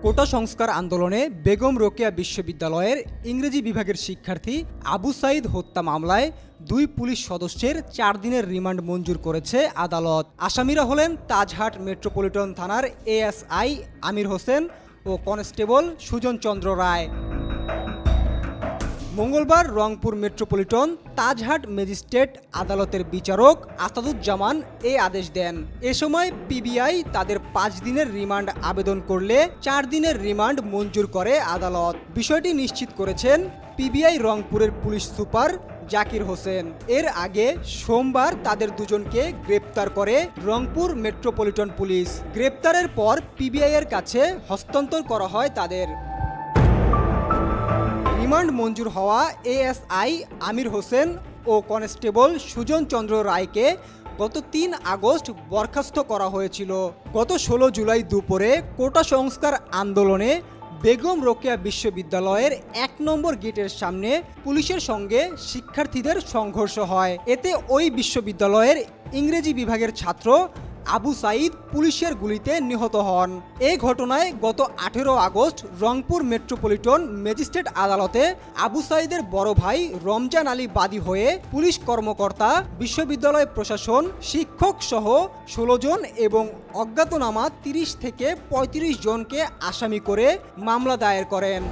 কোটা সংস্কার আন্দোলনে বেগম রোকেয়া বিশ্ববিদ্যালয়ের ইংরেজি বিভাগের শিক্ষার্থী আবু সাঈদ হত্যা মামলায় 2 পুলিশ সদস্যের 4 দিনের রিমান্ড মঞ্জুর করেছে আদালত। আসামিরা হলেন তাজহাট মেট্রোপলিটন থানার এএসআই আমির হোসেন ও কনস্টেবল সুজন চন্দ্র রায়। মঙ্গলবার রংপুর মেট্রোপলিটন তাজহাট ম্যাজিস্ট্রেট আদালতের বিচারক আসাদুজ্জামান এই আদেশ দেন। এ সময় পিবিআই তাদের 5 দিনের রিমান্ড আবেদন করলে 4 দিনের রিমান্ড মঞ্জুর করে আদালত। বিষয়টি নিশ্চিত করেছেন পিবিআই রংপুরের পুলিশ সুপার জাকির হোসেন। এর আগে সোমবার তাদের দুজনকে গ্রেপ্তার করে রংপুর মেট্রোপলিটন পুলিশ। গ্রেপ্তারের পর পিবিআই এর কাছে হস্তান্তর করা হয় তাদের। রিমান্ড মঞ্জুর হওয়া এএসআই আমির হোসেন ও কনস্টেবল সুজন চন্দ্র রায়কে গত 3 আগস্ট বরখাস্ত করা হয়েছিল। গত 16 জুলাই দুপুরে কোটা সংস্কার আন্দোলনে বেগম রোকেয়া বিশ্ববিদ্যালয়ের 1 নম্বর গেটের সামনে পুলিশের সঙ্গে শিক্ষার্থীদের সংঘর্ষ হয়। এতে ওই বিশ্ববিদ্যালয়ের ইংরেজি বিভাগের ছাত্র আবু সাঈদ পুলিশের গুলিতে নিহত হন। এই ঘটনায় গত 18 আগস্ট রংপুর মেট্রোপলিটন ম্যাজিস্ট্রেট আদালতে আবু সাঈদের বড় ভাই রমজান আলী বাদী হয়ে পুলিশ কর্মকর্তা, বিশ্ববিদ্যালয় প্রশাসন, শিক্ষক সহ 16 জন এবং অজ্ঞাতনামা 30 থেকে 35 জনকে আসামি করে মামলা দায়ের করেন।